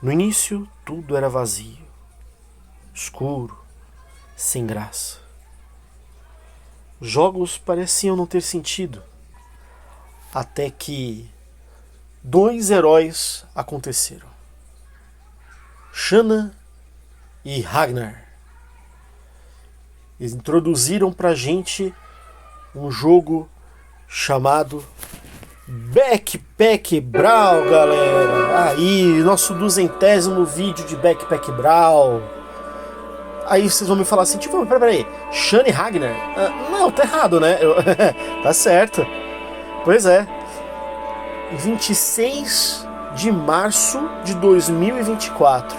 No início, tudo era vazio, escuro, sem graça. Os jogos pareciam não ter sentido, até que dois heróis aconteceram: Shanna e Ragnar. Eles introduziram pra gente um jogo chamado Backpack Brawl, galera. Aí, nosso 200º vídeo de Backpack Brawl. Aí vocês vão me falar assim, tipo, peraí, Shanna e Ragnar? Não, tá errado, né? Tá certo. Pois é. 26 de março de 2024,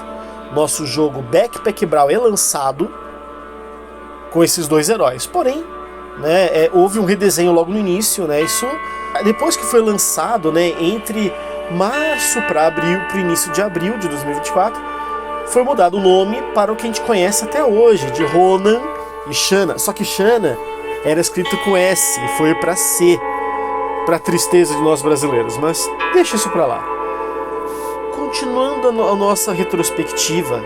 nosso jogo Backpack Brawl é lançado com esses dois heróis. Porém, né, houve um redesenho logo no início, né? Isso depois que foi lançado, né, entre março para abril, para o início de abril de 2024, foi mudado o nome para o que a gente conhece até hoje, de Ronan e Shanna. Só que Shanna era escrito com S e foi para C, para tristeza de nós brasileiros, mas deixa isso para lá. Continuando a nossa retrospectiva,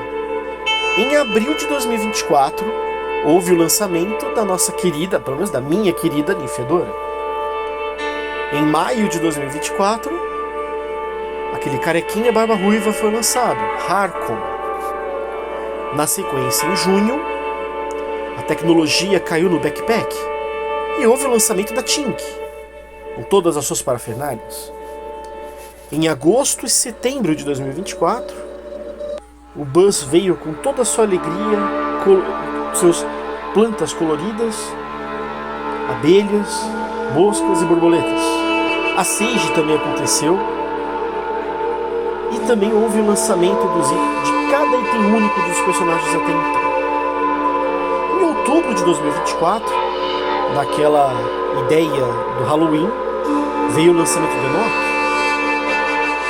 em abril de 2024 houve o lançamento da nossa querida, pelo menos da minha querida Nifedora. Em maio de 2024, aquele carequinha barba ruiva foi lançado, Harkon. Na sequência, em junho, a tecnologia caiu no backpack e houve o lançamento da Tink, com todas as suas parafernálias. Em agosto e setembro de 2024, o Buzz veio com toda a sua alegria, seus plantas coloridas, abelhas, moscas e borboletas. A Sage também aconteceu. E também houve o lançamento de cada item único dos personagens até então. Em outubro de 2024, naquela ideia do Halloween, veio o lançamento do Enoch,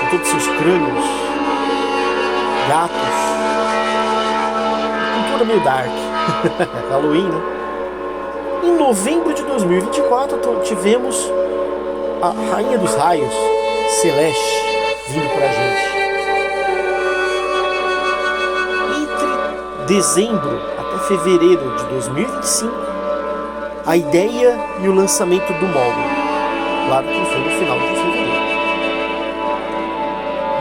com todos seus crânios, gatos, cultura meio dark. Halloween, né? Em novembro de 2024 tivemos a Rainha dos Raios, Celeste, vindo pra gente. Entre dezembro até fevereiro de 2025, a ideia e o lançamento do módulo. Claro que foi no final de fevereiro.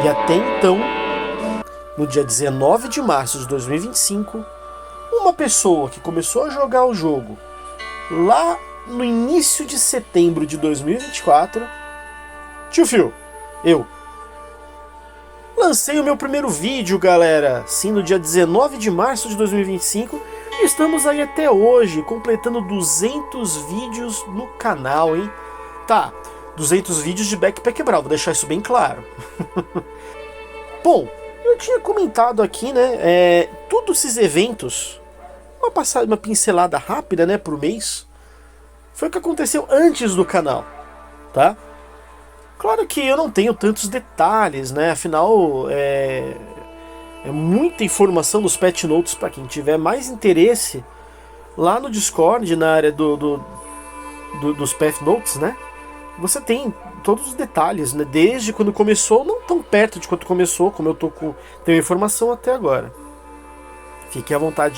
E até então, no dia 19 de março de 2025, uma pessoa que começou a jogar o jogo lá no início de setembro de 2024, tio Phil, eu lancei o meu primeiro vídeo, galera, sim, no dia 19 de março de 2025, e estamos aí até hoje, completando 200 vídeos no canal, hein? Tá, 200 vídeos de Backpack Brawl, vou deixar isso bem claro. Bom, eu tinha comentado aqui, né, todos esses eventos, uma pincelada rápida, né, por mês, foi o que aconteceu antes do canal, tá? Claro que eu não tenho tantos detalhes, né, afinal, é muita informação dos patch notes para quem tiver mais interesse, lá no Discord, na área dos patch notes, né, você tem todos os detalhes, né, desde quando começou, não tão perto de quando começou, como eu tenho informação até agora. Fique à vontade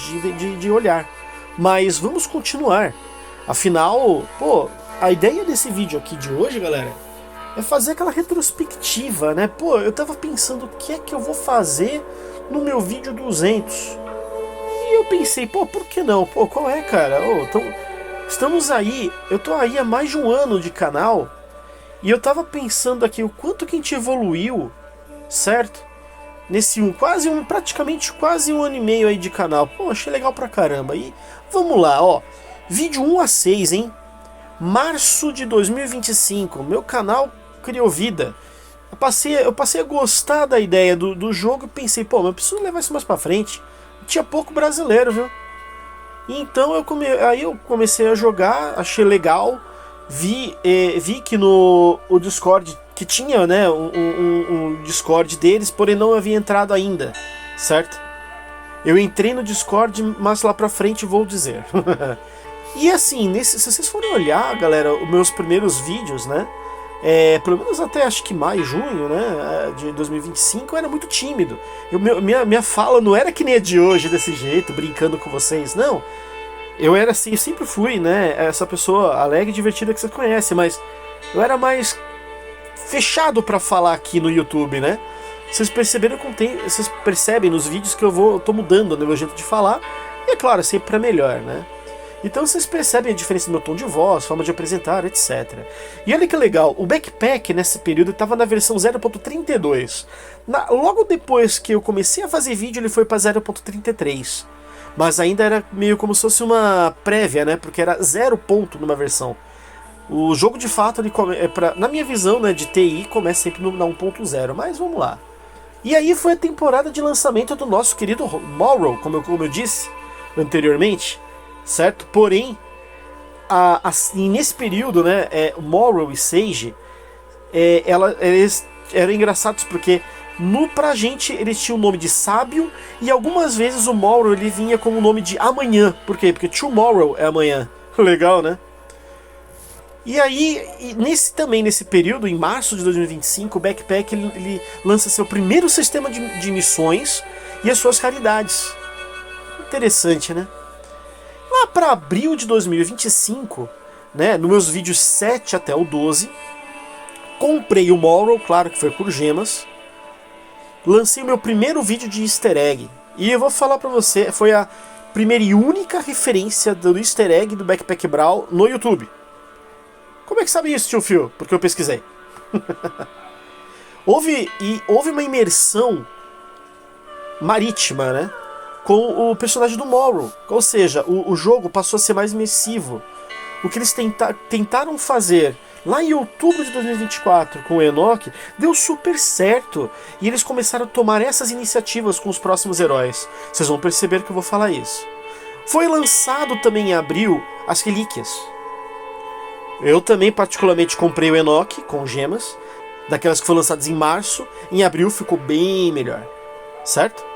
de olhar. Mas vamos continuar. Afinal, pô, a ideia desse vídeo aqui de hoje, galera, é fazer aquela retrospectiva, né? Pô, eu tava pensando o que é que eu vou fazer no meu vídeo 200. E eu pensei, pô, por que não? Pô, qual é, cara? Estamos aí, eu tô aí há mais de um ano de canal, e eu tava pensando aqui o quanto que a gente evoluiu, certo? Nesse praticamente quase um ano e meio aí de canal. Pô, achei legal pra caramba. E vamos lá, ó. Vídeo 1 a 6, hein? Março de 2025. Meu canal criou vida. Eu passei a gostar da ideia do jogo e pensei, pô, mas eu preciso levar isso mais pra frente. Tinha pouco brasileiro, viu? E então aí eu comecei a jogar, achei legal. Vi que o Discord, que tinha, né, um Discord deles, porém não havia entrado ainda, certo? Eu entrei no Discord, mas lá pra frente vou dizer. E assim, se vocês forem olhar, galera, os meus primeiros vídeos, né, pelo menos até acho que maio, junho, né, de 2025, eu era muito tímido. Minha fala não era que nem a de hoje, desse jeito, brincando com vocês, não. Eu era assim, eu sempre fui, né, essa pessoa alegre e divertida que você conhece, mas eu era mais fechado pra falar aqui no YouTube, né? Vocês perceberam vocês percebem nos vídeos que eu tô mudando no meu jeito de falar, e é claro, sempre pra melhor, né? Então vocês percebem a diferença do meu tom de voz, forma de apresentar, etc. E olha que legal, o Backpack nesse período estava na versão 0.32. Logo depois que eu comecei a fazer vídeo, ele foi para 0.33. Mas ainda era meio como se fosse uma prévia, né? Porque era 0 ponto numa versão. O jogo de fato, na minha visão, né, de TI, começa sempre na 1.0, mas vamos lá. E aí foi a temporada de lançamento do nosso querido Morrow, como eu disse anteriormente. Certo? Porém, nesse período, né, Morrow e Sage, eles eram engraçados porque pra gente eles tinham o nome de sábio, e algumas vezes o Morrow ele vinha como o nome de amanhã. Por quê? Porque tomorrow é amanhã. Legal, né? E aí, nesse período, em março de 2025, o Backpack ele lança seu primeiro sistema de missões e as suas raridades. Interessante, né? Lá para abril de 2025, né, nos meus vídeos 7 até o 12, comprei o Morrow, claro que foi por gemas, lancei o meu primeiro vídeo de easter egg, e eu vou falar pra você, foi a primeira e única referência do easter egg do Backpack Brawl no YouTube. Como é que sabe isso, tio Phil? Porque eu pesquisei. houve uma imersão marítima, né? Com o personagem do Morrow. Ou seja, o jogo passou a ser mais imersivo. O que eles tentaram fazer lá em outubro de 2024 com o Enoch deu super certo. E eles começaram a tomar essas iniciativas com os próximos heróis. Vocês vão perceber que eu vou falar isso. Foi lançado também em abril as relíquias. Eu também particularmente comprei o Enoch com gemas. Daquelas que foram lançadas em março. Em abril ficou bem melhor. Certo?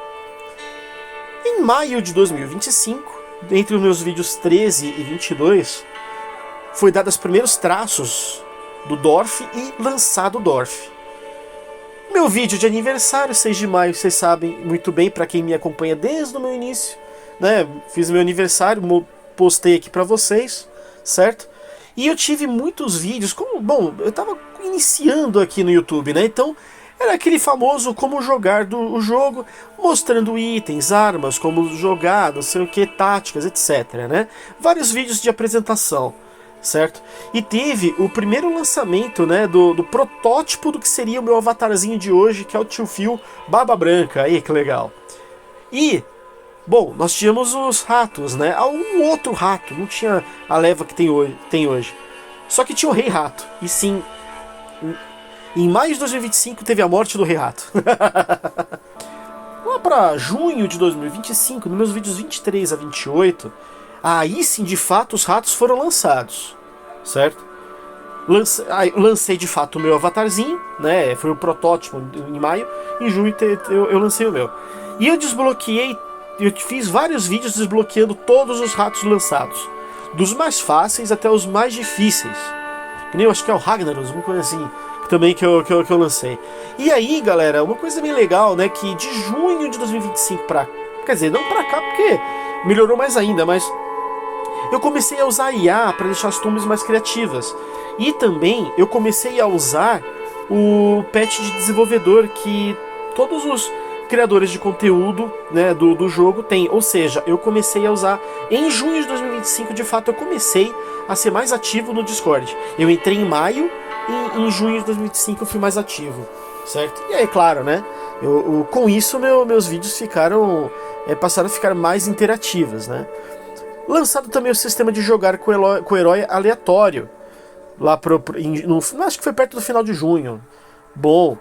Em maio de 2025, entre os meus vídeos 13 e 22, foi dado os primeiros traços do Dorf e lançado o Dorf. Meu vídeo de aniversário, 6 de maio, vocês sabem muito bem, para quem me acompanha desde o meu início, né? Fiz meu aniversário, postei aqui para vocês, certo? E eu tive muitos vídeos, bom, eu tava iniciando aqui no YouTube, né? Então, era aquele famoso como jogar o jogo, mostrando itens, armas, como jogar, não sei o que, táticas, etc, né? Vários vídeos de apresentação, certo? E teve o primeiro lançamento, né, do protótipo do que seria o meu avatarzinho de hoje, que é o tio Phil Barba Branca. Aí, que legal. E, bom, nós tínhamos os ratos, né? Um outro rato, não tinha a leva que tem hoje. Só que tinha o Rei Rato. E sim, em maio de 2025 teve a morte do Rei Rato. Lá pra junho de 2025, nos meus vídeos 23 a 28, aí sim, de fato, os ratos foram lançados, certo? Lancei de fato o meu avatarzinho, né? Foi o protótipo em maio. Em junho eu lancei o meu. E eu fiz vários vídeos desbloqueando todos os ratos lançados, dos mais fáceis até os mais difíceis. Que nem eu acho que é o Ragnaros, uma coisa assim, também que eu lancei. E aí, galera, uma coisa bem legal, né, que de junho de 2025 quer dizer, não pra cá, porque melhorou mais ainda, mas eu comecei a usar a IA para deixar as thumbs mais criativas. E também eu comecei a usar o patch de desenvolvedor que todos os criadores de conteúdo, né, do jogo têm. Ou seja, eu comecei a usar em junho de 2025, de fato eu comecei a ser mais ativo no Discord. Eu entrei em maio e em junho de 2025 eu fui mais ativo, certo? E aí, claro, né, com isso meus vídeos passaram a ficar mais interativos, né? Lançado também o sistema de jogar com o herói aleatório, lá acho que foi perto do final de junho. Bom,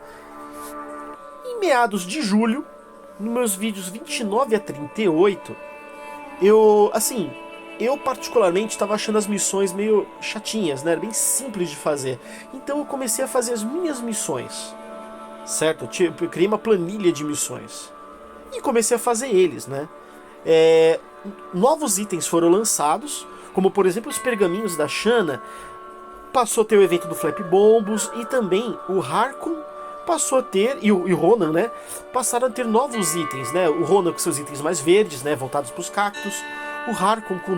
em meados de julho, nos meus vídeos 29 a 38, eu particularmente estava achando as missões meio chatinhas, né? Era bem simples de fazer. Então eu comecei a fazer as minhas missões, certo? Eu criei uma planilha de missões e comecei a fazer eles, né? Novos itens foram lançados, como por exemplo os pergaminhos da Shanna. passou a ter o evento do Flap Bombos e também o Harkon passou a ter, e o Ronan, né, passaram a ter novos itens, né, o Ronan com seus itens mais verdes, né, voltados para os cactos, o Harkon com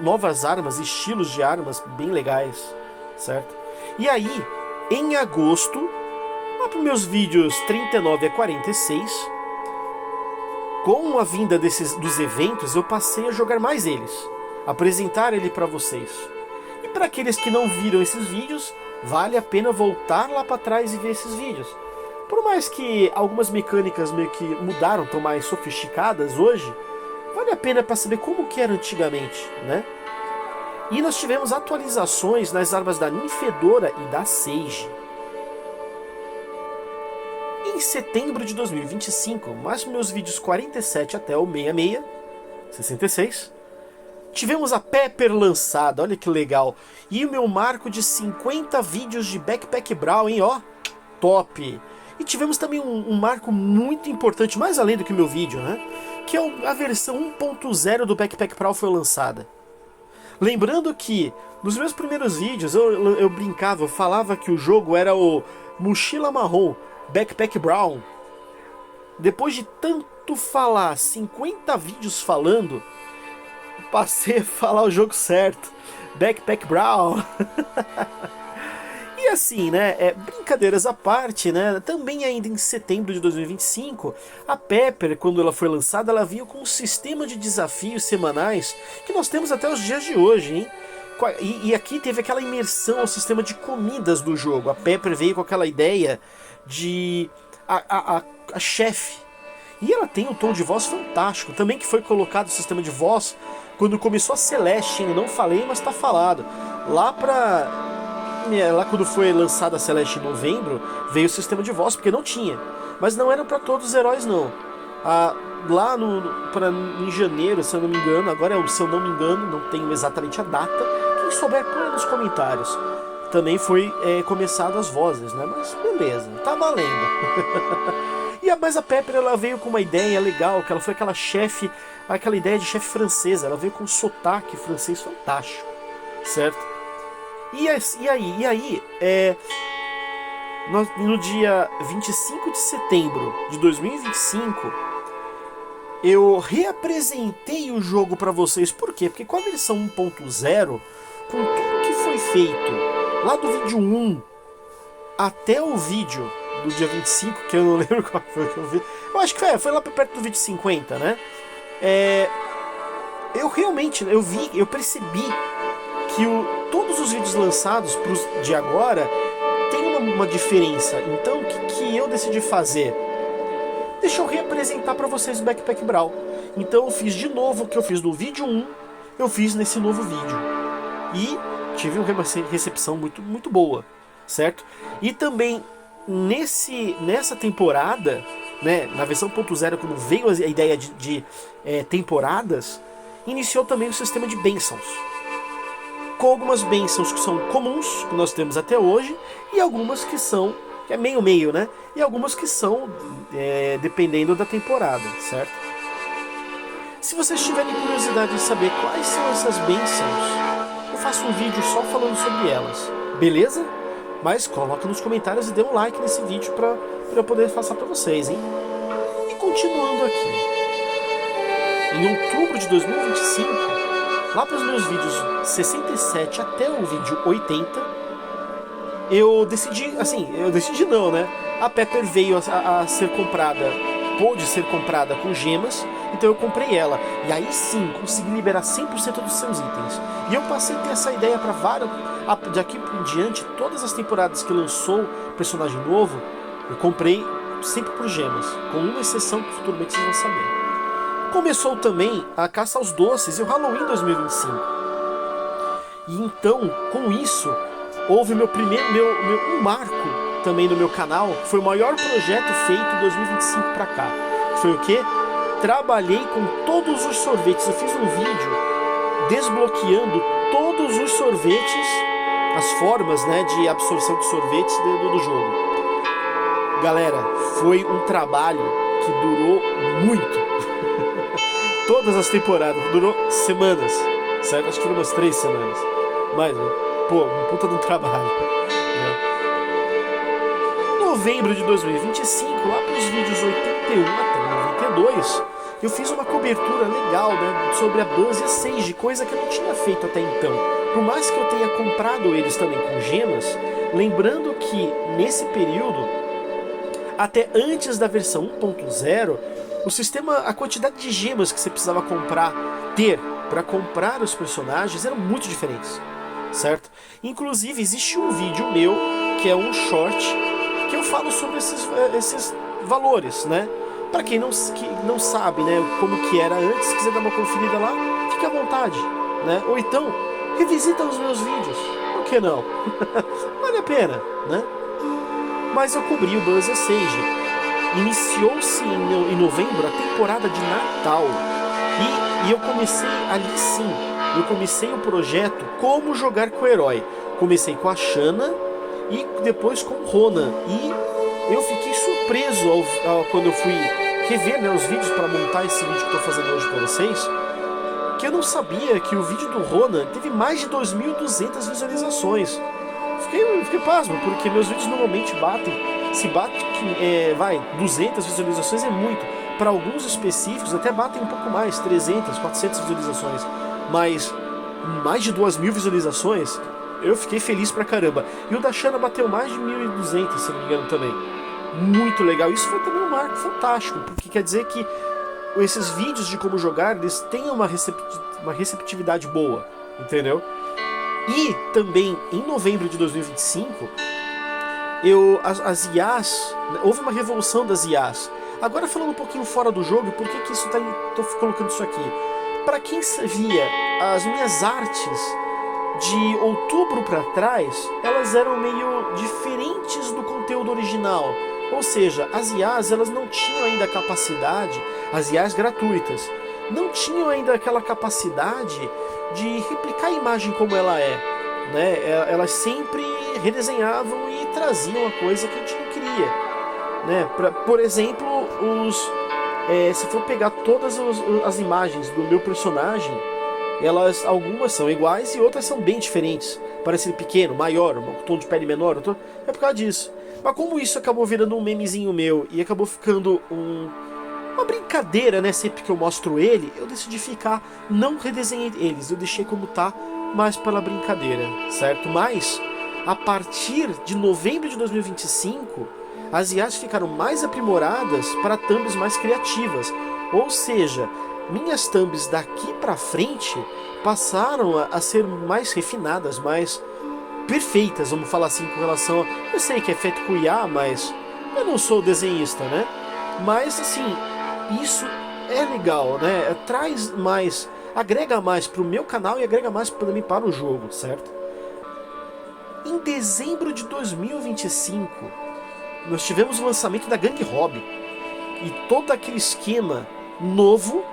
novas armas, estilos de armas bem legais, certo? E aí, em agosto, lá para os meus vídeos 39 a 46, com a vinda dos eventos, eu passei a jogar mais eles, apresentar ele para vocês. E para aqueles que não viram esses vídeos, vale a pena voltar lá para trás e ver esses vídeos. Por mais que algumas mecânicas meio que mudaram, estão mais sofisticadas hoje, vale a pena para saber como que era antigamente, né? E nós tivemos atualizações nas armas da Ninfedora e da Sage. Em setembro de 2025, mais meus vídeos 47 até o 66, tivemos a Pepper lançada, olha que legal. E o meu marco de 50 vídeos de Backpack Brawl, hein, ó, top. E tivemos também um marco muito importante, mais além do que o meu vídeo, né? Que é a versão 1.0 do Backpack Brawl foi lançada. Lembrando que nos meus primeiros vídeos eu brincava, eu falava que o jogo era o Mochila Marrom Backpack Brawl. Depois de tanto falar, 50 vídeos falando, passei a falar o jogo certo, Backpack Brawl. E assim, né, brincadeiras à parte, né, também ainda em setembro de 2025, a Pepper, quando ela foi lançada, ela veio com um sistema de desafios semanais que nós temos até os dias de hoje, hein? E aqui teve aquela imersão ao sistema de comidas do jogo. A Pepper veio com aquela ideia de a chefe. E ela tem um tom de voz fantástico. Também que foi colocado o sistema de voz quando começou a Celeste, eu não falei, mas tá falado. Lá quando foi lançada a Celeste em novembro, veio o sistema de voz, porque não tinha. Mas não era para todos os heróis, não. Lá em janeiro, se eu não me engano, agora se eu não me engano, não tenho exatamente a data, quem souber põe nos comentários. Também foi começado as vozes, né? Mas beleza, tá valendo. Mas a Pepper, ela veio com uma ideia legal, que ela foi aquela ideia de chefe francesa, ela veio com um sotaque francês fantástico, certo? E aí, no dia 25 de setembro de 2025, eu reapresentei o jogo para vocês. Por quê? Porque com a versão 1.0, com tudo que foi feito lá do vídeo 1 até o vídeo do dia 25, que eu não lembro qual foi que eu vi. Eu acho que foi lá perto do vídeo 50, né? Eu percebi que todos os vídeos lançados de agora tem uma diferença. Então o que eu decidi fazer? Deixa eu reapresentar para vocês o Backpack Brawl. Então eu fiz de novo o que eu fiz no vídeo 1, eu fiz nesse novo vídeo. E tive uma recepção muito, muito boa, certo? E também nessa temporada, né, na versão 1.0, quando veio a ideia de temporadas, iniciou também o sistema de bênçãos. Com algumas bênçãos que são comuns, que nós temos até hoje, e algumas que são, que é meio-meio, né? E algumas que são dependendo da temporada, certo? Se vocês tiverem curiosidade de saber quais são essas bênçãos, eu faço um vídeo só falando sobre elas, beleza? Mas coloque nos comentários e dê um like nesse vídeo para eu poder passar para vocês, hein? E continuando aqui, em outubro de 2025, lá para os meus vídeos 67 até o vídeo 80, eu decidi não, né? A Pepper veio a ser comprada, pôde ser comprada com gemas, então eu comprei ela. E aí sim, consegui liberar 100% dos seus itens. E eu passei a ter essa ideia para daqui por diante, todas as temporadas que lançou personagem novo, eu comprei sempre por gemas, com uma exceção que futuramente vocês vão saber. Começou também a caça aos doces e o Halloween 2025. E então, com isso, houve um marco também no meu canal, que foi o maior projeto feito em 2025 pra cá. Foi o quê? Trabalhei com todos os sorvetes. Eu fiz um vídeo desbloqueando todos os sorvetes, as formas, né, de absorção de sorvetes do jogo. Galera, foi um trabalho que durou muito. Todas as temporadas, durou semanas, certo? Acho que foram umas 3 semanas. Mas, pô, um puta de um trabalho, né? Novembro de 2025, lá para os vídeos 81 até 92, eu fiz uma cobertura legal, né, sobre a Buzz e a Sage, coisa que eu não tinha feito até então. Por mais que eu tenha comprado eles também com gemas, lembrando que nesse período, até antes da versão 1.0, o sistema, a quantidade de gemas que você precisava ter para comprar os personagens eram muito diferentes, certo? Inclusive existe um vídeo meu que é um short que eu falo sobre esses valores, né? Para quem não sabe, né, como que era antes, se quiser dar uma conferida lá, fique à vontade, né? Ou então revisita os meus vídeos, por que não? Vale a pena, né? Mas eu cobri o Buzz e a Sage. Iniciou-se em novembro a temporada de Natal. E eu comecei ali sim. Eu comecei o projeto Como Jogar com o Herói. Comecei com a Shanna e depois com o Ronan. E eu fiquei surpreso quando eu fui rever, né, os vídeos para montar esse vídeo que eu estou fazendo hoje para vocês, que eu não sabia que o vídeo do Ronan teve mais de 2.200 visualizações. Fiquei pasmo, porque meus vídeos normalmente se bate 200 visualizações é muito. Para alguns específicos até batem um pouco mais, 300, 400 visualizações. Mas mais de 2.000 visualizações, eu fiquei feliz pra caramba. E o da Shanna bateu mais de 1.200, se não me engano também. Muito legal. Isso foi também um marco fantástico, porque quer dizer que esses vídeos de como jogar, eles têm uma receptividade boa, entendeu? E também em novembro de 2025, as IAs, houve uma revolução das IAs. Agora falando um pouquinho fora do jogo, por que isso tô colocando isso aqui? Para quem via as minhas artes de outubro para trás, elas eram meio diferentes do conteúdo original. Ou seja, as IAs, elas não tinham ainda a capacidade, as IAs gratuitas, não tinham ainda aquela capacidade de replicar a imagem como ela é, né? Elas sempre redesenhavam e traziam a coisa que a gente não queria, né? Por exemplo, se for pegar todas as imagens do meu personagem, algumas são iguais e outras são bem diferentes. Parece ele pequeno, maior, um tom de pele menor, é por causa disso. Mas como isso acabou virando um memezinho meu e acabou ficando uma brincadeira, né? Sempre que eu mostro ele, eu decidi não redesenhei eles, eu deixei como tá, mais pela brincadeira, certo? Mas, a partir de novembro de 2025, as IAs ficaram mais aprimoradas para thumbs mais criativas. Ou seja, minhas thumbs daqui pra frente passaram a ser mais refinadas, mais perfeitas, vamos falar assim, com relação a... Eu sei que é feito com IA, mas eu não sou desenhista, né? Mas, assim, isso é legal, né? Traz mais, agrega mais pro meu canal e agrega mais também para o jogo, certo? Em dezembro de 2025, nós tivemos o lançamento da Gang Hobby e todo aquele esquema novo,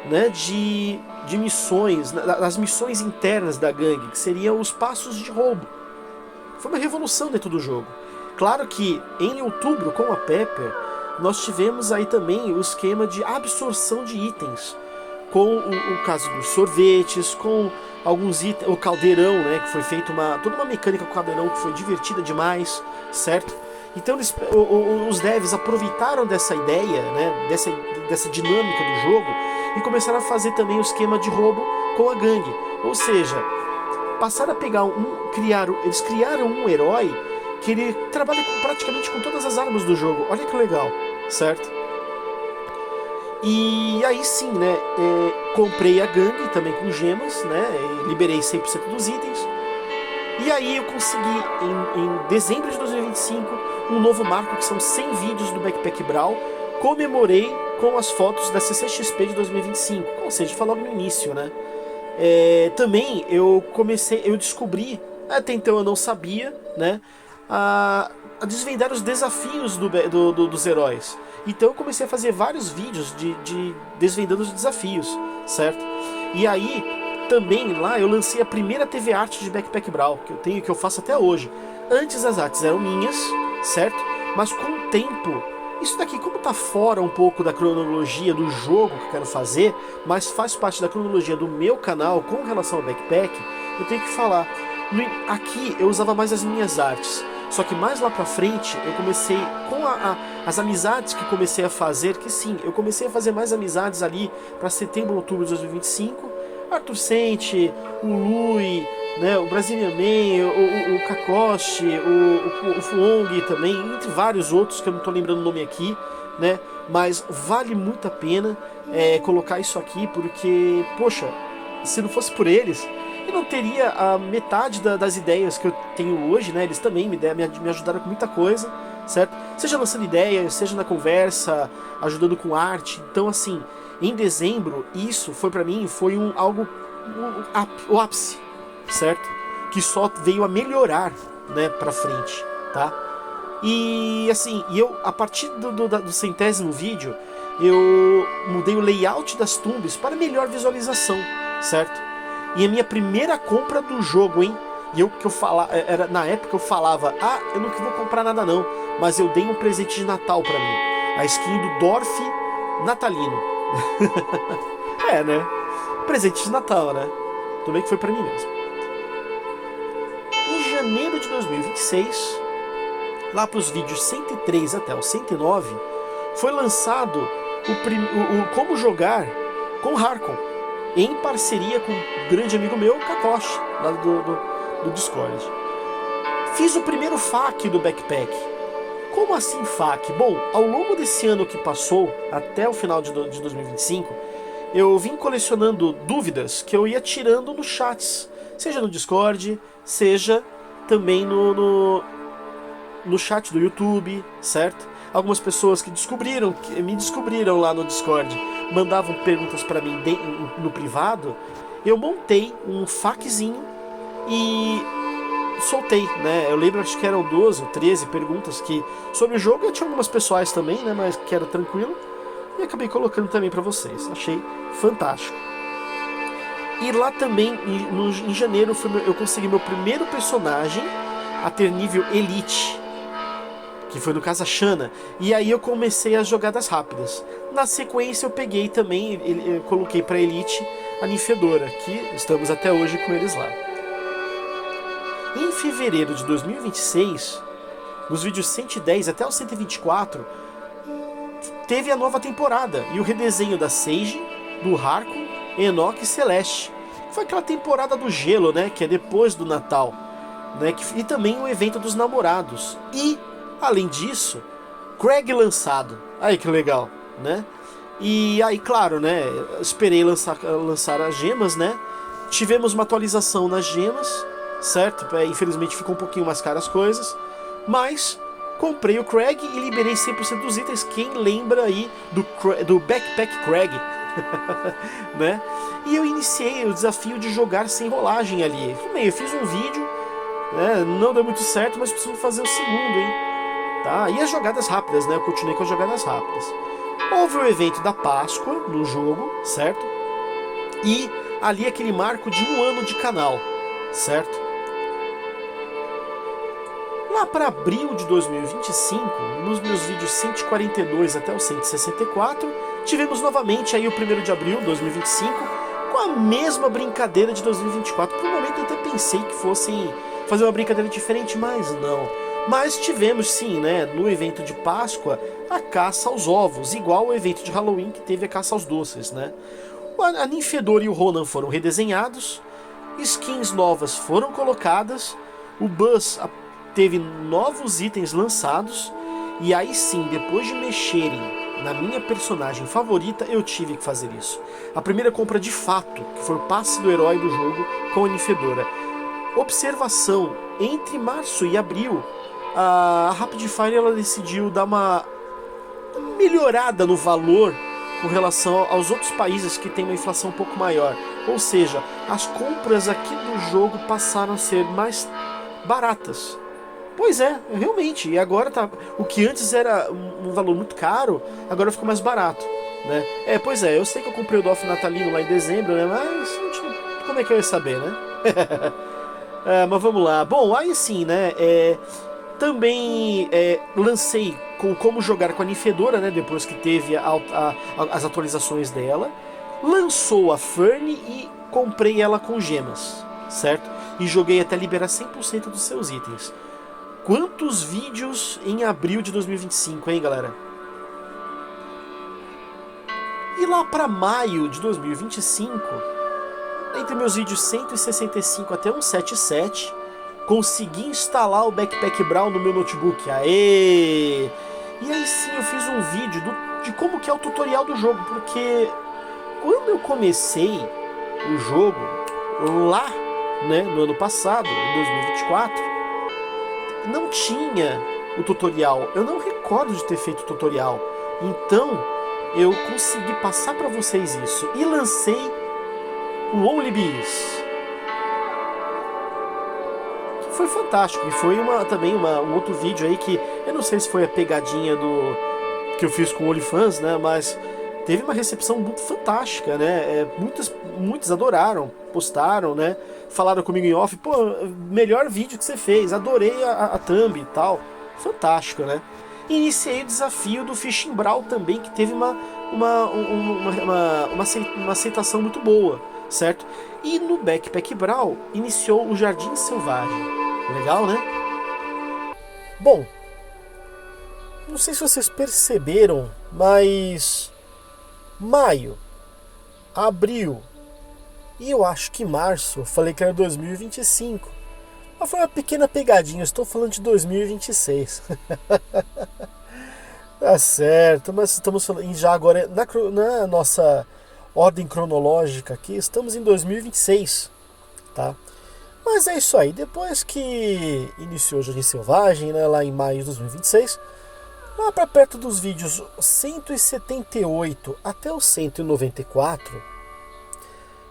né, de missões, das missões internas da gangue, que seriam os passos de roubo. Foi uma revolução dentro do jogo. Claro que em outubro, com a Pepper, nós tivemos aí também o esquema de absorção de itens, com o caso dos sorvetes, com alguns itens, o caldeirão, né, que foi feito toda uma mecânica com o caldeirão que foi divertida demais, certo? Então os devs aproveitaram dessa ideia, né, dessa dinâmica do jogo e começaram a fazer também o esquema de roubo com a gangue. Ou seja, passaram a pegar eles criaram um herói que ele trabalha praticamente com todas as armas do jogo. Olha que legal, certo? E aí sim, né, comprei a gangue também com gemas, né, liberei 100% dos itens. E aí eu consegui, em dezembro de 2025, um novo marco, que são 100 vídeos do Backpack Brawl. Comemorei com as fotos da CCXP de 2025, ou seja, foi logo no início, né? Também eu descobri, até então eu não sabia, né, a desvendar os desafios dos heróis. Então eu comecei a fazer vários vídeos de desvendando os desafios, certo? E aí também lá eu lancei a primeira TV Art de Backpack Brawl, que eu faço até hoje. Antes as artes eram minhas, certo? Mas com o tempo, isso daqui, como tá fora um pouco da cronologia do jogo que eu quero fazer, mas faz parte da cronologia do meu canal com relação ao Backpack, eu tenho que falar. Aqui eu usava mais as minhas artes. Só que mais lá pra frente eu comecei com as amizades que comecei a fazer, que sim, eu comecei a fazer mais amizades ali para setembro, outubro de 2025. Arthur Sente, o Lui, né, o Brazilian Man, o Kakoshi, o Fuong também, entre vários outros que eu não tô lembrando o nome aqui, né? Mas vale muito a pena colocar isso aqui, porque, poxa, se não fosse por eles, eu não teria a metade das ideias que eu tenho hoje, né? Eles também me ajudaram com muita coisa, certo? Seja lançando ideias, seja na conversa, ajudando com arte. Então, assim, em dezembro, isso foi pra mim, foi o ápice, certo? Que só veio a melhorar, né, pra frente, tá? E assim, a partir do 100º vídeo, eu mudei o layout das tumbes para melhor visualização, certo? E a minha primeira compra do jogo, hein? Na época eu falava, eu não vou comprar nada não, mas eu dei um presente de Natal pra mim, a skin do Dorf natalino. Né? Presente de Natal, né? Tudo bem que foi pra mim mesmo. Em janeiro de 2026, lá pros vídeos 103 até o 109, foi lançado o Como Jogar com Harkon, em parceria com um grande amigo meu, Kakoshi, lá do Discord. Fiz o primeiro FAQ do Backpack. Como assim FAQ? Bom, ao longo desse ano que passou, até o final de 2025, eu vim colecionando dúvidas que eu ia tirando nos chats, seja no Discord, seja também no chat do YouTube, certo? Algumas pessoas que me descobriram lá no Discord, mandavam perguntas para mim no privado. Eu montei um FAQzinho e soltei, né? Eu lembro, acho que eram 12 ou 13 perguntas sobre o jogo. Eu tinha algumas pessoais também, né? Mas que era tranquilo. E acabei colocando também para vocês. Achei fantástico. E lá também, em janeiro, eu consegui meu primeiro personagem a ter nível Elite, que foi no caso a Shanna, e aí eu comecei as jogadas rápidas. Na sequência eu peguei também, eu coloquei pra Elite a Ninfedora, que estamos até hoje com eles lá. Em fevereiro de 2026, nos vídeos 110 até o 124, teve a nova temporada, e o redesenho da Sage, do Harkon, Enoch e Celeste. Foi aquela temporada do gelo, né, que é depois do Natal, né, e também o evento dos namorados. E além disso, Craig lançado. Aí que legal, né? E aí, claro, né? Esperei lançar as gemas, né? Tivemos uma atualização nas gemas, certo? Infelizmente ficou um pouquinho mais caras as coisas. Mas comprei o Craig e liberei 100% dos itens. Quem lembra aí do Backpack Craig? Né? E eu iniciei o desafio de jogar sem rolagem ali. Eu fiz um vídeo, né? Não deu muito certo, mas preciso fazer o segundo, hein? Tá? E as jogadas rápidas, né? Eu continuei com as jogadas rápidas. Houve o evento da Páscoa no jogo, certo? E ali aquele marco de 1 ano de canal, certo? Lá para abril de 2025, nos meus vídeos 142 até o 164, tivemos novamente aí o 1º de abril de 2025 com a mesma brincadeira de 2024. Por um momento eu até pensei que fossem fazer uma brincadeira diferente, mas não. Mas tivemos sim, né, no evento de Páscoa, a caça aos ovos, igual ao evento de Halloween que teve a caça aos doces, né? A Ninfedora e o Ronan foram redesenhados, skins novas foram colocadas, o Buzz teve novos itens lançados, e aí sim, depois de mexerem na minha personagem favorita, eu tive que fazer isso. A primeira compra de fato, que foi o passe do herói do jogo com a Ninfedora. Observação, entre março e abril, a Rapid Fire ela decidiu dar uma melhorada no valor com relação aos outros países que têm uma inflação um pouco maior. Ou seja, as compras aqui do jogo passaram a ser mais baratas. Pois é, realmente. E agora tá. O que antes era um valor muito caro, agora ficou mais barato, né? Pois é, eu sei que eu comprei o Dolph Natalino lá em dezembro, né? Mas como é que eu ia saber, né? Mas vamos lá. Bom, aí sim, né? Também lancei como jogar com a Ninfedora, né? Depois que teve as atualizações dela. Lançou a Fern e comprei ela com gemas, certo? e joguei até liberar 100% dos seus itens. Quantos vídeos em abril de 2025, hein, galera? E lá para maio de 2025, entre meus vídeos 165 até 177, consegui instalar o Backpack Brawl no meu notebook. Aê! E aí sim eu fiz um vídeo de como que é o tutorial do jogo, porque quando eu comecei o jogo lá, né, no ano passado, em 2024, não tinha o tutorial. Eu não recordo de ter feito o tutorial. Então eu consegui passar para vocês isso e lancei o Only Bees. Foi fantástico, e foi também um outro vídeo aí que eu não sei se foi a pegadinha que eu fiz com o OnlyFans, né, mas teve uma recepção muito fantástica, né, muitos adoraram, postaram, né, falaram comigo em off, pô, melhor vídeo que você fez, adorei a thumb e tal, fantástico, né. Iniciei o desafio do Fishing Brawl também, que teve uma aceitação muito boa, certo? E no Backpack Brawl iniciou o Jardim Selvagem. Legal, né? Bom, não sei se vocês perceberam, mas maio, abril e eu acho que março, eu falei que era 2025. Mas foi uma pequena pegadinha, eu estou falando de 2026. Tá certo, mas estamos falando já agora na nossa ordem cronológica aqui, estamos em 2026, tá? Mas é isso aí, depois que iniciou o Jardim Selvagem, né, lá em maio de 2026, lá para perto dos vídeos 178 até o 194,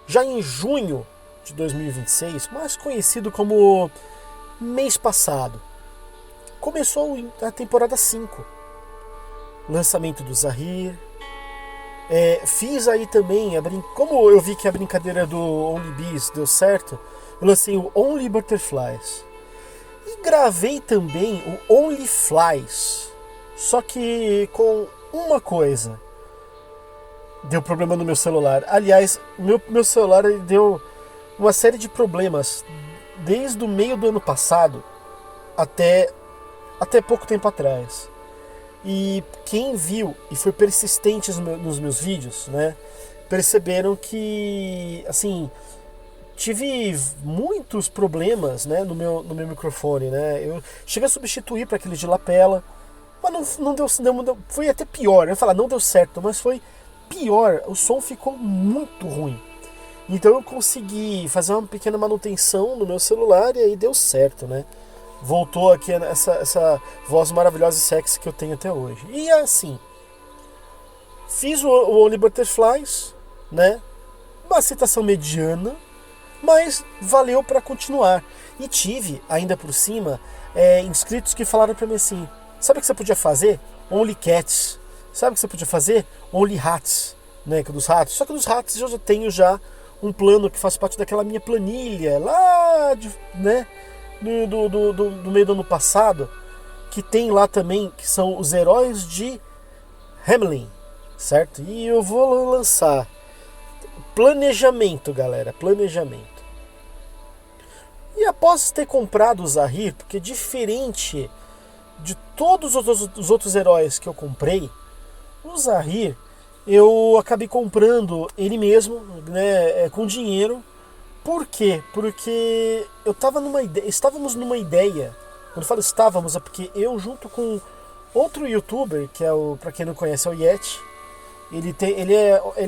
já em junho de 2026, mais conhecido como mês passado, começou a temporada 5, lançamento do Zahir. Fiz aí também, como eu vi que a brincadeira do Only Bees deu certo, eu lancei o Only Butterflies. E gravei também o Only Flies. Só que com uma coisa. Deu problema no meu celular. Aliás, meu celular deu uma série de problemas desde o meio do ano passado até pouco tempo atrás. E quem viu e foi persistente nos meus vídeos, né, perceberam que, assim, tive muitos problemas, né, no meu microfone, né. Eu cheguei a substituir para aquele de lapela, mas não deu, foi até pior. Eu ia falar, não deu certo, mas foi pior. O som ficou muito ruim. Então eu consegui fazer uma pequena manutenção no meu celular e aí deu certo, né. Voltou aqui essa voz maravilhosa e sexy que eu tenho até hoje. E assim, fiz o Only Butterflies, né? Uma aceitação mediana, mas valeu para continuar. E tive, ainda por cima, inscritos que falaram para mim assim: sabe o que você podia fazer? Only Cats. Sabe o que você podia fazer? Only Hats, né? Que dos ratos. Só que dos ratos eu já tenho um plano que faz parte daquela minha planilha lá, né? Do meio do ano passado, que tem lá também, que são os heróis de Hamelin, certo? E eu vou lançar planejamento, galera, planejamento. E após ter comprado o Zahir, porque diferente de todos os outros heróis que eu comprei, o Zahir eu acabei comprando ele mesmo, né, com dinheiro. Por quê? Porque estávamos numa ideia. Quando eu falo estávamos, é porque eu, junto com outro youtuber, que pra quem não conhece, é o Yeti. Ele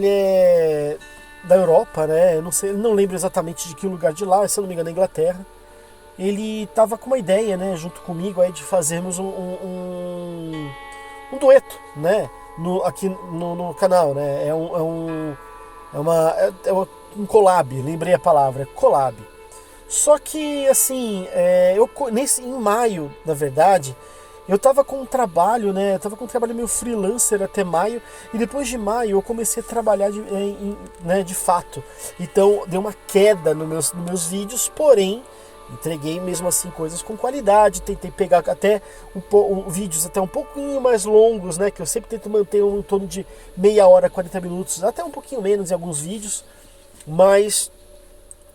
é da Europa, né? Eu não lembro exatamente de que lugar de lá, se eu não me engano, é Inglaterra. Ele estava com uma ideia, né, junto comigo, aí, de fazermos um dueto, né? Aqui no canal, né? É um collab, lembrei a palavra, collab. Só que, assim, em maio, na verdade, eu tava com um trabalho, né? Eu tava com um trabalho meio freelancer até maio, e depois de maio eu comecei a trabalhar de fato. Então deu uma queda nos meus vídeos, porém entreguei mesmo assim coisas com qualidade. Tentei pegar até vídeos até um pouquinho mais longos, né? Que eu sempre tento manter em torno de meia hora, 40 minutos, até um pouquinho menos em alguns vídeos. Mas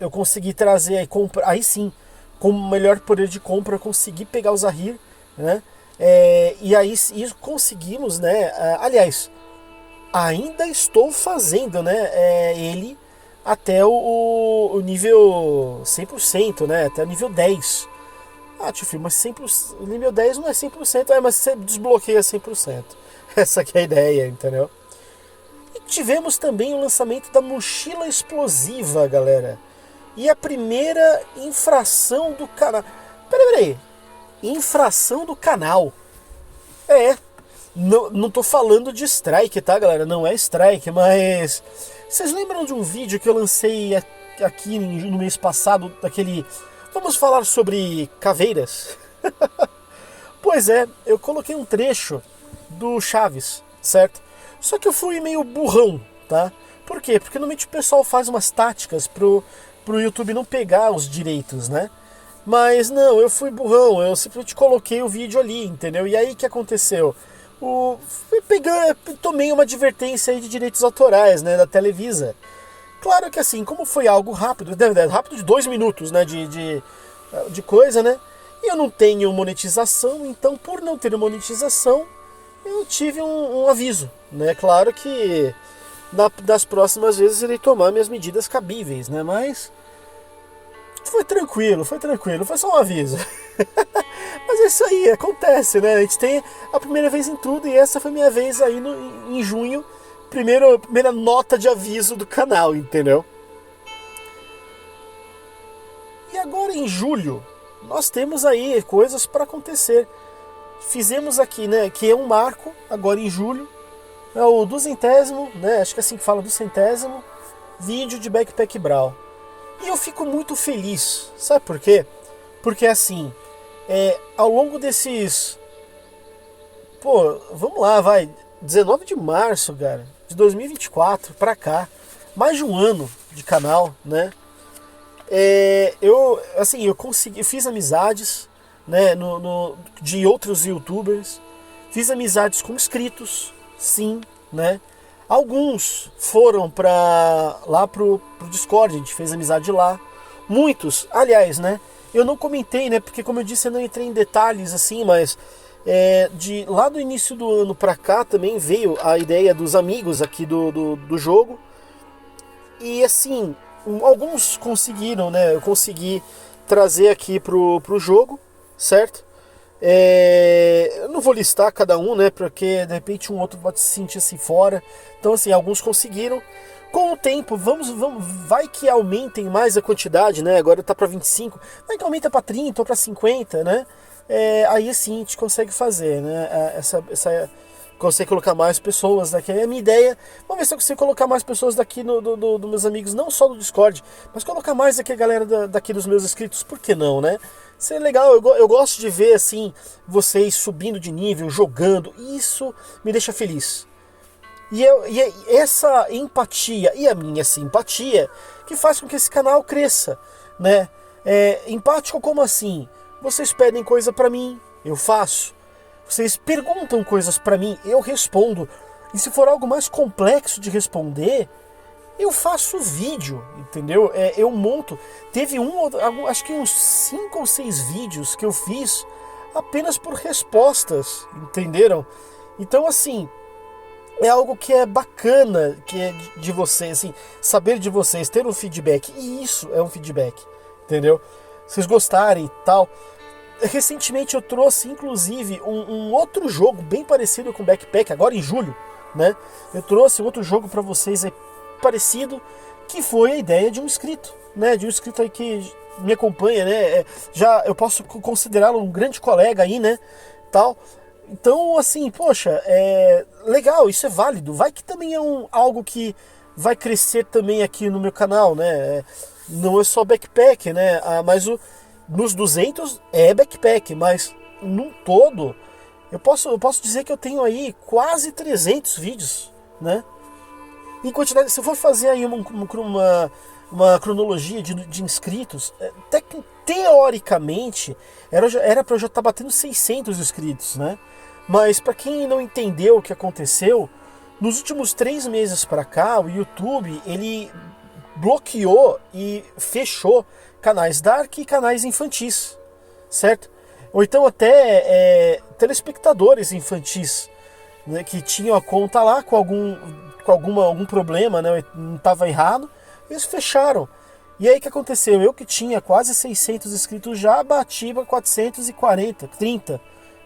eu consegui trazer aí sim, com melhor poder de compra, eu consegui pegar o Zahir, né? E aí conseguimos, né? Aliás, ainda estou fazendo, né? Ele até o nível 100%, né? Até o nível 10. Tio filho, mas 100%, o nível 10 não é 100%, mas você desbloqueia 100%. Essa que é a ideia, entendeu? E tivemos também o lançamento da mochila explosiva, galera. E a primeira infração do canal. Peraí. Infração do canal. Não tô falando de strike, tá, galera? Não é strike, mas... Vocês lembram de um vídeo que eu lancei aqui no mês passado, daquele... Vamos falar sobre caveiras? Pois é, eu coloquei um trecho do Chaves, certo? Só que eu fui meio burrão, tá? Por quê? Porque normalmente o pessoal faz umas táticas pro YouTube não pegar os direitos, né? Mas não, eu fui burrão, eu simplesmente coloquei o vídeo ali, entendeu? E aí o que aconteceu? Tomei uma advertência aí de direitos autorais, né, da Televisa. Claro que assim, como foi algo rápido, rápido de 2 minutos, né, de coisa, né? E eu não tenho monetização, então por não ter monetização, eu tive um aviso, né? Claro que das próximas vezes irei tomar minhas medidas cabíveis, né? Mas foi tranquilo, foi só um aviso. Mas é isso aí, acontece, né? A gente tem a primeira vez em tudo e essa foi minha vez aí em junho. Primeira nota de aviso do canal, entendeu? E agora em julho, nós temos aí coisas para acontecer. Fizemos aqui, né, que é um marco, agora em julho, é o 200º, né, acho que é assim que fala, 200º vídeo de Backpack Brawl. E eu fico muito feliz, sabe por quê? Porque assim, ao longo desses... vamos lá, 19 de março, cara, de 2024 pra cá, mais de um ano de canal, né? Eu fiz amizades, né, de outros youtubers, fiz amizades com inscritos, sim, né? Alguns foram lá pro Discord, a gente fez amizade lá. Muitos, aliás, né? Eu não comentei, né? Porque como eu disse, eu não entrei em detalhes assim, mas lá do início do ano pra cá também veio a ideia dos amigos aqui do jogo. E assim, alguns conseguiram, né? Eu consegui trazer aqui pro jogo, certo? Eu não vou listar cada um, né? Porque de repente um outro pode se sentir assim fora. Então assim, alguns conseguiram. Com o tempo, vai que aumentem mais a quantidade, né? Agora tá para 25, vai que aumenta para 30 ou para 50, né? Aí sim a gente consegue fazer, né? Consegue colocar mais pessoas daqui. É a minha ideia. Vamos ver se eu consigo colocar mais pessoas daqui dos meus amigos, não só do Discord, mas colocar mais aqui a galera daqui dos meus inscritos. Por que não, né? Isso é legal. Eu gosto de ver assim vocês subindo de nível, jogando. Isso me deixa feliz. E essa empatia e a minha simpatia que faz com que esse canal cresça, né? Empático como assim? Vocês pedem coisa pra mim, eu faço. Vocês perguntam coisas pra mim, eu respondo. E se for algo mais complexo de responder, eu faço vídeo, entendeu? Eu monto. Teve acho que uns 5 ou 6 vídeos que eu fiz apenas por respostas, entenderam? Então assim, é algo que é bacana, que é de vocês, assim, saber de vocês, ter um feedback. E isso é um feedback, entendeu? Vocês gostarem e tal. Recentemente eu trouxe, inclusive, um outro jogo bem parecido com Backpack, agora em julho, né? Eu trouxe outro jogo pra vocês aí, parecido, que foi a ideia de um inscrito, né? De um inscrito aí que me acompanha, né? Eu posso considerá-lo um grande colega aí, né? Tal. Então, assim, poxa, legal, isso é válido. Vai que também é algo que vai crescer também aqui no meu canal, né? Não é só Backpack, né? Mas nos 200 é Backpack, mas num todo, eu posso dizer que eu tenho aí quase 300 vídeos, né? Em quantidade, se eu for fazer aí uma cronologia de inscritos, teoricamente, era pra eu já estar batendo 600 inscritos, né? Mas para quem não entendeu o que aconteceu, nos últimos 3 meses para cá, o YouTube, ele bloqueou e fechou canais dark e canais infantis, certo? Ou então até telespectadores infantis, né, que tinham a conta lá com algum problema, né, não estava errado, eles fecharam. E aí o que aconteceu? Eu que tinha quase 600 inscritos já bati para 440, 30,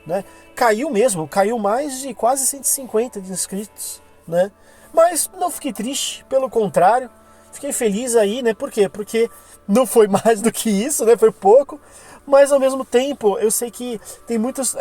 né? Caiu mesmo, caiu mais de quase 150 de inscritos, né? Mas não fiquei triste, pelo contrário, fiquei feliz aí, né? Por quê? Porque não foi mais do que isso, né? Foi pouco, mas ao mesmo tempo eu sei que tem muitas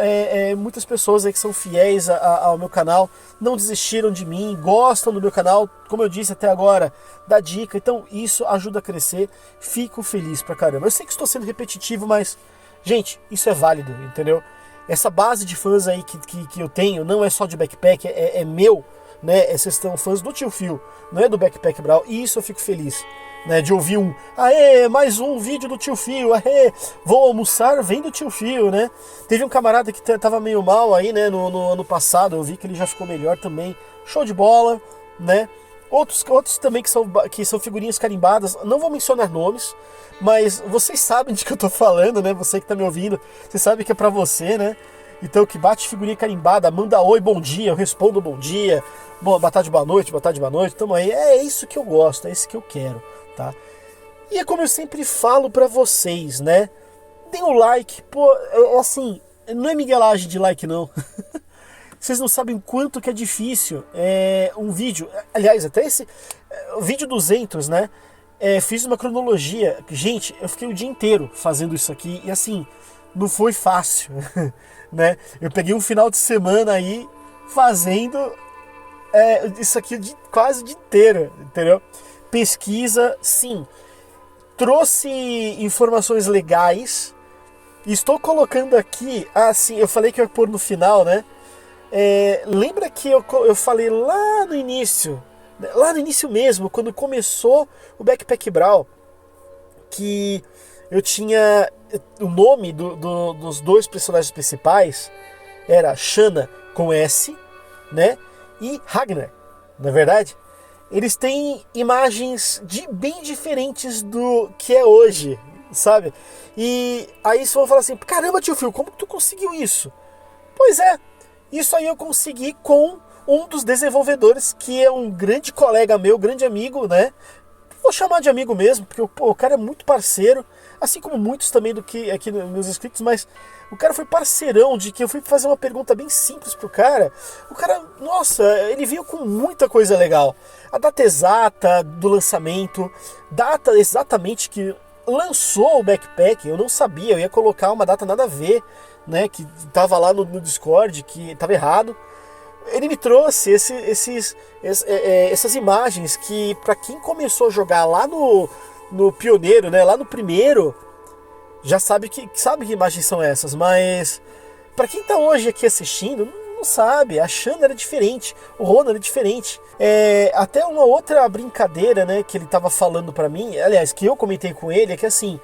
pessoas aí que são fiéis ao meu canal, não desistiram de mim, gostam do meu canal, como eu disse até agora, dá dica, então isso ajuda a crescer, fico feliz pra caramba. Eu sei que estou sendo repetitivo, mas, gente, isso é válido, entendeu? Essa base de fãs aí que eu tenho não é só de backpack, é meu, né? Vocês são fãs do Tio Phil, não é do Backpack Brawl, e isso eu fico feliz, né? De ouvir mais um vídeo do Tio Phil, vou almoçar vendo o Tio Phil, né? Teve um camarada que tava meio mal aí, né? No ano passado, eu vi que ele já ficou melhor também, show de bola, né? Outros também que são figurinhas carimbadas, não vou mencionar nomes, mas vocês sabem de que eu tô falando, né? Você que tá me ouvindo, você sabe que é pra você, né? Então, que bate figurinha carimbada, manda oi, bom dia, eu respondo bom dia, boa tarde, boa noite, tamo aí. É isso que eu gosto, é isso que eu quero, tá? E é como eu sempre falo pra vocês, né? Dê um like, pô, assim, não é miguelagem de like, não. Vocês não sabem quanto que é difícil um vídeo, aliás, até esse vídeo 200, né? Fiz uma cronologia, gente, eu fiquei o dia inteiro fazendo isso aqui e assim, não foi fácil, né? Eu peguei um final de semana aí fazendo isso aqui quase o dia inteiro, entendeu? Pesquisa, sim, trouxe informações legais, estou colocando aqui, sim, eu falei que eu ia pôr no final, né? Lembra que eu falei lá no início mesmo, quando começou o Backpack Brawl, que eu tinha o nome dos dois personagens principais, era Shanna com S, né, e Ragnar, na verdade. Eles têm imagens bem diferentes do que é hoje, sabe? E aí vocês vão falar assim, caramba, tio Phil, como que tu conseguiu isso? Pois é, isso aí eu consegui com um dos desenvolvedores, que é um grande colega meu, grande amigo, né? Vou chamar de amigo mesmo, porque o cara é muito parceiro, assim como muitos também do que aqui nos meus inscritos, mas o cara foi parceirão, de que eu fui fazer uma pergunta bem simples pro cara. O cara, nossa, ele veio com muita coisa legal. A data exata do lançamento, data exatamente que lançou o backpack, eu não sabia, eu ia colocar uma data nada a ver, né, que tava lá no Discord, que tava errado. Ele me trouxe essas imagens que, para quem começou a jogar lá no pioneiro, né, lá no primeiro, já sabe que imagens são essas, mas para quem tá hoje aqui assistindo, não sabe, a Shanna era diferente, o Ronan era diferente. Até uma outra brincadeira, né, que ele tava falando para mim, aliás, que eu comentei com ele, é que assim,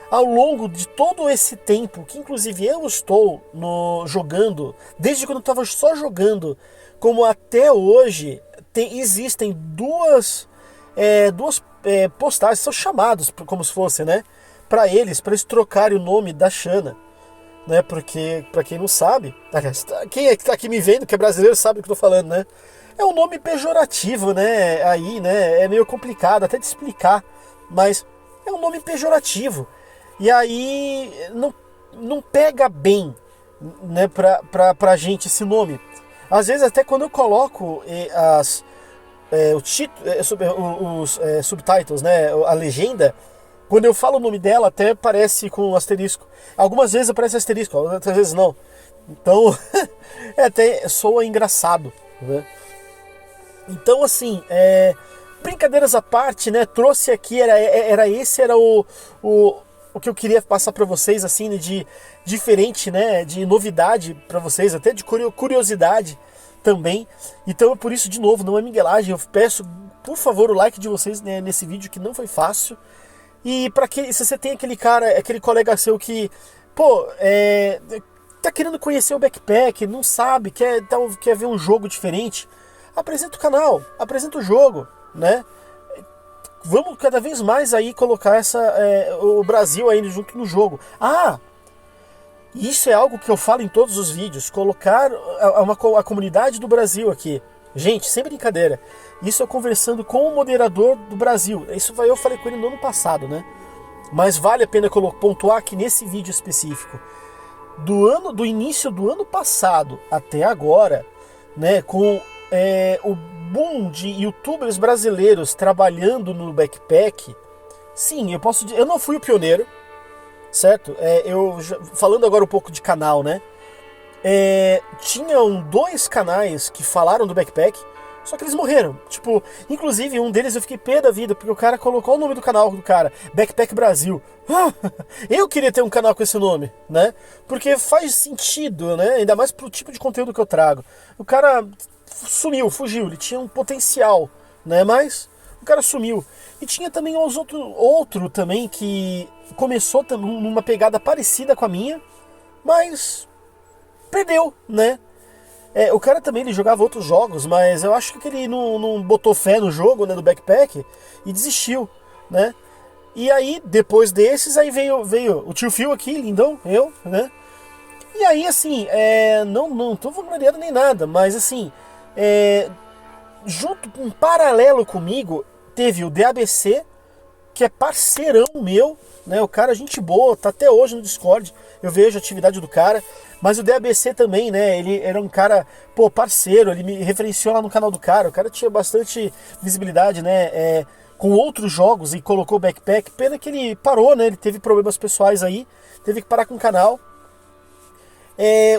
ao longo de todo esse tempo, que inclusive eu estou jogando, desde quando eu estava só jogando, como até hoje, existem duas postagens, são chamados como se fosse, né, para eles trocarem o nome da Shanna, né, porque, para quem não sabe, quem é que tá aqui me vendo, que é brasileiro, sabe do que eu tô falando, né, é um nome pejorativo, né, aí, né, é meio complicado até de explicar, mas é um nome pejorativo. E aí não pega bem, né, pra gente esse nome. Às vezes até quando eu coloco os subtitles, né, a legenda, quando eu falo o nome dela até parece com asterisco. Algumas vezes aparece asterisco, outras vezes não. Então até soa engraçado, né? Então assim, brincadeiras à parte, né, trouxe aqui, era o que eu queria passar para vocês, assim, de diferente, né, de novidade para vocês, até de curiosidade também. Então, por isso, de novo, não é miguelagem, eu peço, por favor, o like de vocês, né, nesse vídeo, que não foi fácil. E se você tem aquele cara, aquele colega seu que, pô, tá querendo conhecer o backpack, não sabe, quer ver um jogo diferente, apresenta o canal, apresenta o jogo, né? vamos cada vez mais aí colocar o Brasil aí junto no jogo. Isso é algo que eu falo em todos os vídeos, colocar a comunidade do Brasil aqui. Gente, sem brincadeira, isso eu conversando com o moderador do Brasil. Eu falei com ele no ano passado, né? Mas vale a pena pontuar aqui nesse vídeo específico. Do início do ano passado até agora, né, com o boom de youtubers brasileiros trabalhando no backpack, sim, eu não fui o pioneiro, certo? Falando agora um pouco de canal, né? Tinham 2 canais que falaram do backpack, só que eles morreram. Tipo, inclusive um deles eu fiquei pé da vida, porque o cara colocou o nome do canal do cara, Backpack Brasil. Eu queria ter um canal com esse nome, né? Porque faz sentido, né? Ainda mais pro tipo de conteúdo que eu trago. O cara fugiu, ele tinha um potencial, né? Mas o cara sumiu. E tinha também outro também que começou numa pegada parecida com a minha, mas perdeu, né? O cara também ele jogava outros jogos, mas eu acho que ele não botou fé no jogo, né, do backpack, e desistiu, né? E aí, depois desses, aí veio o tio Phil aqui, lindão, eu, né? E aí, assim, não tô vangloriando nem nada, mas assim, junto, em paralelo comigo, teve o DABC, que é parceirão meu, né? O cara, gente boa, tá até hoje no Discord, eu vejo a atividade do cara. Mas o DABC também, né? Ele era um cara, parceiro, ele me referenciou lá no canal do cara. O cara tinha bastante visibilidade, né? Com outros jogos e colocou o backpack. Pena que ele parou, né? Ele teve problemas pessoais aí, teve que parar com o canal.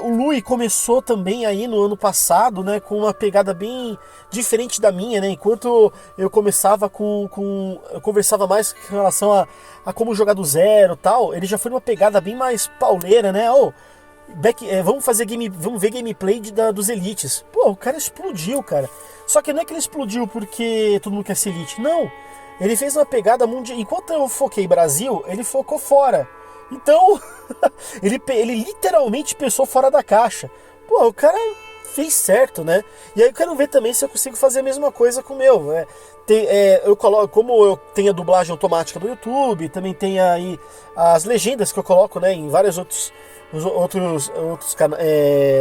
O Lui começou também aí no ano passado, né, com uma pegada bem diferente da minha, né, enquanto eu começava eu conversava mais em relação a como jogar do zero e tal, ele já foi numa pegada bem mais pauleira, né, vamos ver gameplay dos Elites. O cara explodiu, cara. Só que não é que ele explodiu porque todo mundo quer ser Elite, não. Ele fez uma pegada mundial, enquanto eu foquei Brasil, ele focou fora. Então, ele literalmente pensou fora da caixa. O cara fez certo, né? E aí eu quero ver também se eu consigo fazer a mesma coisa com o meu, né? Eu coloco, como eu tenho a dublagem automática do YouTube, também tem aí as legendas que eu coloco, né, em vários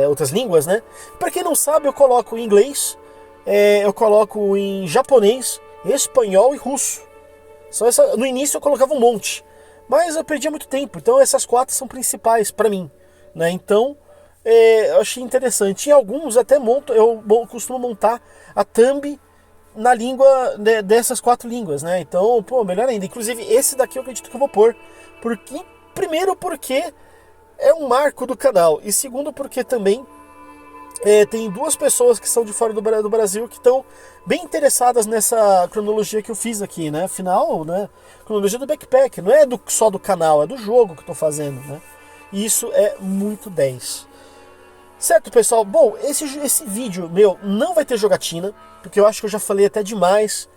outras línguas, né? Pra quem não sabe, eu coloco em inglês, eu coloco em japonês, espanhol e russo. No início eu colocava um monte, mas eu perdia muito tempo, então essas 4 são principais pra mim, né? Então, eu achei interessante. Em alguns até eu costumo montar a thumb na língua dessas 4 línguas, né? Então, melhor ainda. Inclusive, esse daqui eu acredito que eu vou pôr. Primeiro porque é um marco do canal, e segundo porque também tem 2 pessoas que são de fora do Brasil que estão bem interessadas nessa cronologia que eu fiz aqui, né? Afinal, né, cronologia do backpack, não é só do canal, é do jogo que eu tô fazendo, né? E isso é muito 10. Certo, pessoal? Bom, esse vídeo meu não vai ter jogatina, porque eu acho que eu já falei até demais.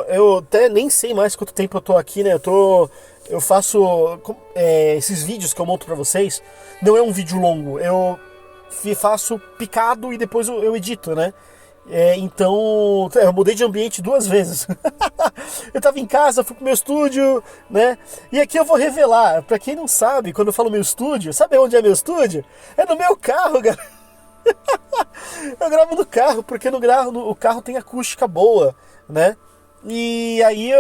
Eu até nem sei mais quanto tempo eu tô aqui, né? Eu faço esses vídeos que eu monto pra vocês, não é um vídeo longo, eu faço picado e depois eu edito, né? Então, eu mudei de ambiente 2 vezes. Eu tava em casa, fui pro meu estúdio, né? E aqui eu vou revelar, pra quem não sabe, quando eu falo meu estúdio, sabe onde é meu estúdio? É no meu carro, galera. Eu gravo no carro, porque o carro tem acústica boa, né? E aí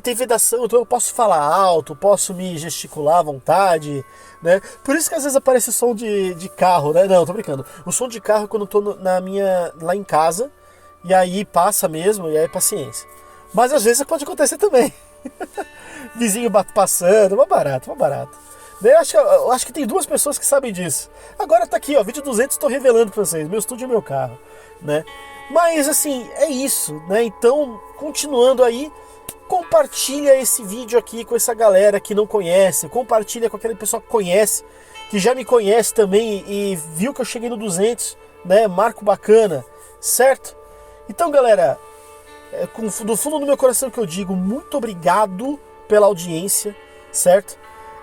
tem vedação, então eu posso falar alto, posso me gesticular à vontade, né? Por isso que às vezes aparece som de carro, né? Não, tô brincando. O som de carro é quando eu tô lá em casa, e aí passa mesmo, e aí paciência. Mas às vezes pode acontecer também. Vizinho passando, uma barata. Eu acho que tem 2 pessoas que sabem disso. Agora tá aqui, ó, vídeo 200, tô revelando pra vocês, meu estúdio é meu carro, né? Mas assim, é isso, né? Então, continuando aí, compartilha esse vídeo aqui com essa galera que não conhece, compartilha com aquela pessoa que conhece, que já me conhece também e viu que eu cheguei no 200, né? Marco bacana, certo? Então, galera, do fundo do meu coração que eu digo, muito obrigado pela audiência, certo?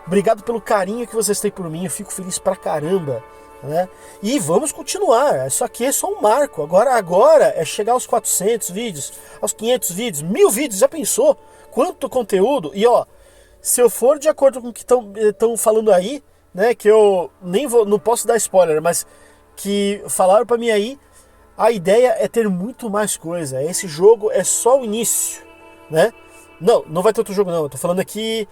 Obrigado pelo carinho que vocês têm por mim, eu fico feliz pra caramba, né? E vamos continuar, isso aqui é só um marco. Agora é chegar aos 400 vídeos, aos 500 vídeos, 1000 vídeos, já pensou? Quanto conteúdo? E ó, se eu for de acordo com o que estão falando aí, né, que eu não posso dar spoiler, mas que falaram pra mim aí, a ideia é ter muito mais coisa. Esse jogo é só o início, né? Não vai ter outro jogo não, eu tô falando aqui,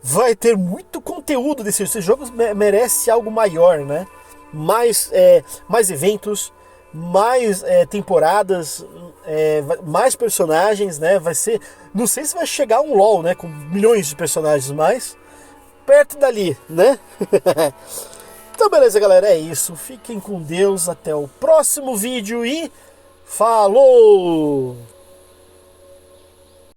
vai ter muito conteúdo desse jogo, merece algo maior, né? Mais eventos, mais temporadas, mais personagens, né? Vai ser, não sei se vai chegar a um LoL, né? Com milhões de personagens, mas perto dali, né? Então beleza, galera, é isso. Fiquem com Deus, até o próximo vídeo e falou!